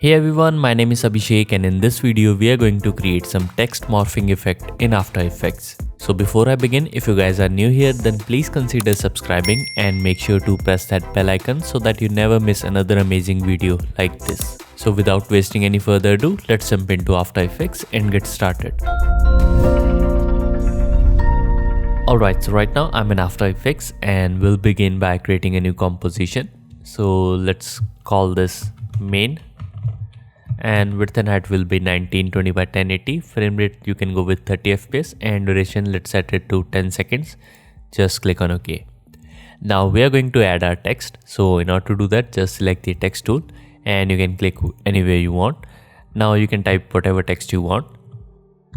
Hey everyone, my name is Abhishek and in this video we are going to create some text morphing effect in After Effects. So before I begin, if you guys are new here then please consider subscribing and make sure to press that bell icon so that you never miss another amazing video like this. So without wasting any further ado, let's jump into After Effects and get started. Alright, so right now I'm in After Effects and we'll begin by creating a new composition. So let's call this main. And width and height will be 1920 by 1080. Frame rate you can go with 30 fps and duration let's set it to 10 seconds. Just click on OK. Now we are going to add our text. So in order to do that, just select the text tool and you can click anywhere you want. Now you can type whatever text you want.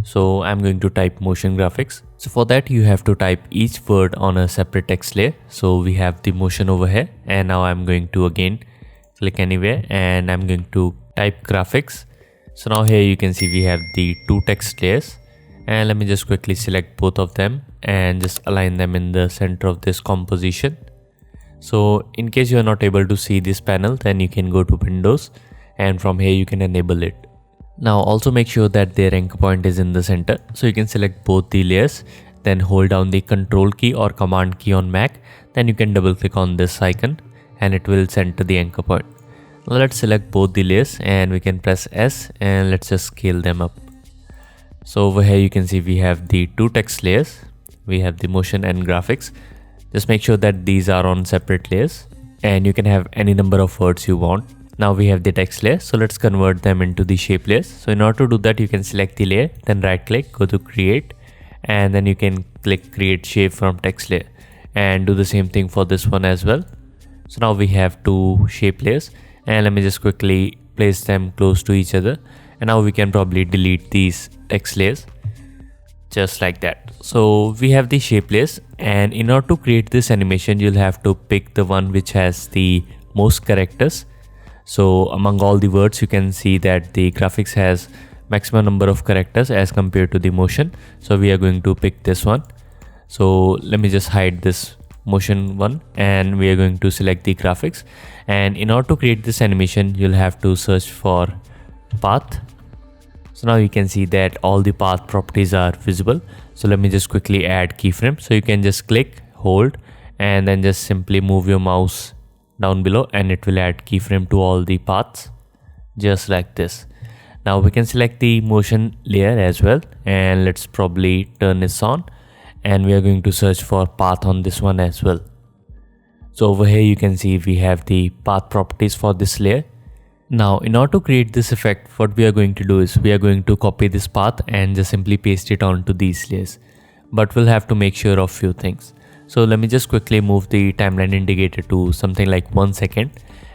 So I'm going to type motion graphics. So for that you have to type each word on a separate text layer. So we have the motion over here and now I'm going to again click anywhere and I'm going to type graphics. So now here you can see we have the two text layers and let me just quickly select both of them and just align them in the center of this composition. So in case you are not able to see this panel, then you can go to Windows and from here you can enable it. Now also make sure that their anchor point is in the center. So you can select both the layers, then hold down the Control key or Command key on Mac. Then you can double click on this icon and it will center the anchor point. Now let's select both the layers and we can press S and let's just scale them up. So over here you can see we have the two text layers. We have the motion and graphics. Just make sure that these are on separate layers and you can have any number of words you want. Now we have the text layer, so let's convert them into the shape layers. So in order to do that, you can select the layer, then right click, go to create and then you can click create shape from text layer and do the same thing for this one as well. So now we have two shape layers. And let me just quickly place them close to each other. And now we can probably delete these text layers. Just like that. So we have the shape layers. And in order to create this animation, you'll have to pick the one which has the most characters. So among all the words, you can see that the graphics has maximum number of characters as compared to the motion. So we are going to pick this one. So let me just hide this motion one and we are going to select the graphics. And in order to create this animation, you'll have to search for path. So now you can see that all the path properties are visible. So let me just quickly add keyframe. So you can just click, hold, and then just simply move your mouse down below and it will add keyframe to all the paths, just like this. Now we can select the motion layer as well and let's probably turn this on. And we are going to search for path on this one as well. So over here you can see we have the path properties for this layer. Now in order to create this effect, what we are going to do is we are going to copy this path and just simply paste it onto these layers. But we'll have to make sure of few things. So let me just quickly move the timeline indicator to something like 1 second.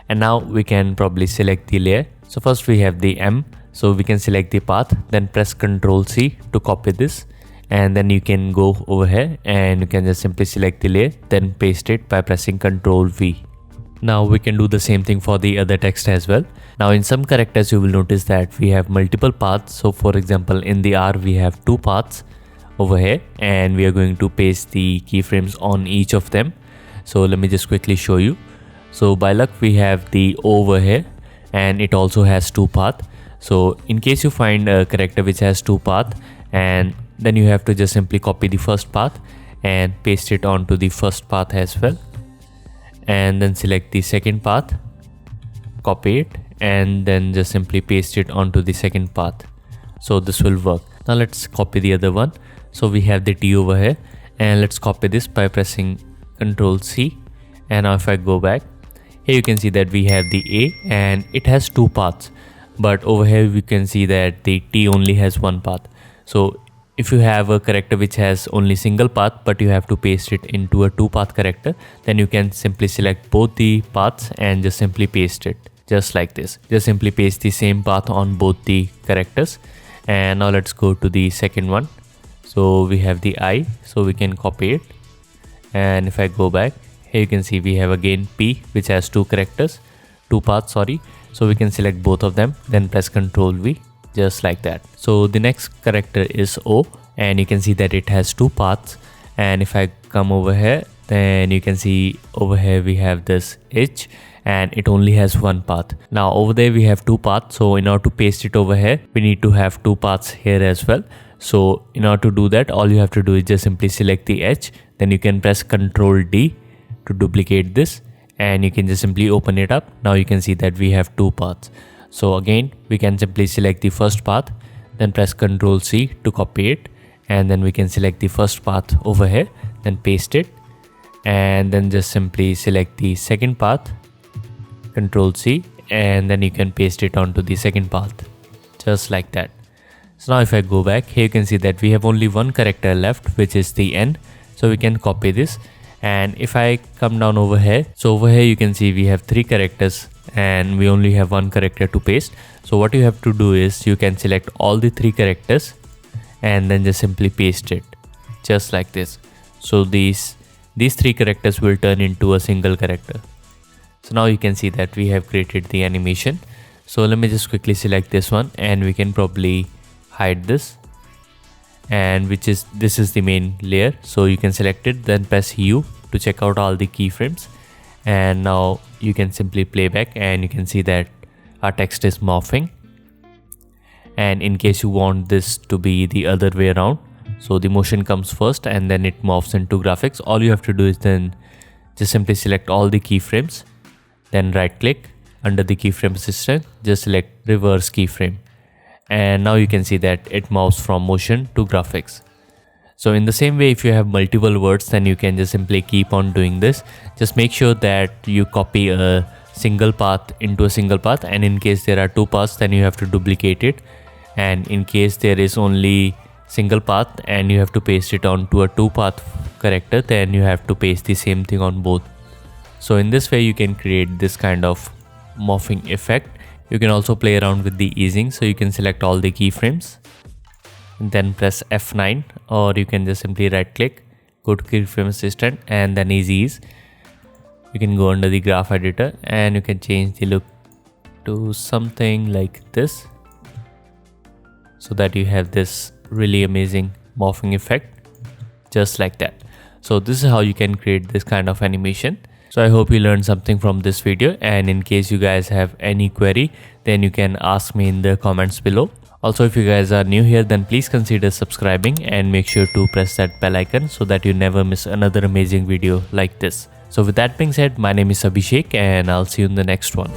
And now we can probably select the layer. So first we have the M. So we can select the path, then press Ctrl C to copy this. And then you can go over here and you can just simply select the layer, then paste it by pressing Ctrl V. Now we can do the same thing for the other text as well. Now in some characters you will notice that we have multiple paths. So for example in the R we have two paths over here and we are going to paste the keyframes on each of them. So let me just quickly show you. So by luck we have the O over here and it also has two paths. So in case you find a character which has two paths, and then you have to just simply copy the first path and paste it onto the first path as well. And then select the second path, copy it and then just simply paste it onto the second path. So this will work. Now let's copy the other one. So we have the T over here and let's copy this by pressing Ctrl C. And now if I go back, here you can see that we have the A and it has two paths. But over here we can see that the T only has one path. So if you have a character which has only single path but you have to paste it into a two path character, then you can simply select both the paths and just simply paste it just like this. Just simply paste the same path on both the characters. And now let's go to the second one. So we have the I, so we can copy it. And if I go back, here you can see we have again P which has two paths. So we can select both of them, then press Ctrl V. Just like that. So the next character is O and you can see that it has two paths. And if I come over here, then you can see over here we have this H and it only has one path. Now over there we have two paths, so in order to paste it over here we need to have two paths here as well. So in order to do that, all you have to do is just simply select the edge, then you can press Ctrl D to duplicate this, and you can just simply open it up. Now you can see that we have two paths. So again we can simply select the first path, then press Ctrl C to copy it, and then we can select the first path over here, then paste it, and then just simply select the second path, Ctrl C, and then you can paste it onto the second path, just like that. So now if I go back, here you can see that we have only one character left, which is the N. So we can copy this, and if I come down over here, so over here you can see we have three characters and we only have one character to paste. So what you have to do is you can select all the three characters and then just simply paste it, just like this. So these three characters will turn into a single character. So now you can see that we have created the animation. So let me just quickly select this one, and we can probably hide this, and this is the main layer. So you can select it, then press U to check out all the keyframes, and now you can simply play back and you can see that our text is morphing. And in case you want this to be the other way around, so the motion comes first and then it morphs into graphics, all you have to do is then just simply select all the keyframes, then right click under the keyframe assistant, just select reverse keyframe, and now you can see that it morphs from motion to graphics. So in the same way, if you have multiple words, then you can just simply keep on doing this. Just make sure that you copy a single path into a single path, and in case there are two paths, then you have to duplicate it, and in case there is only single path and you have to paste it onto a two path character, then you have to paste the same thing on both. So in this way you can create this kind of morphing effect. You can also play around with the easing, so you can select all the keyframes, then press F9, or you can just simply right click, go to keyframe assistant, and then ease. You can go under the graph editor and you can change the look to something like this, so that you have this really amazing morphing effect, just like that. So this is how you can create this kind of animation. So I hope you learned something from this video, and in case you guys have any query, then you can ask me in the comments below. Also, if you guys are new here, then please consider subscribing and make sure to press that bell icon so that you never miss another amazing video like this. So with that being said, my name is Abhishek and I'll see you in the next one.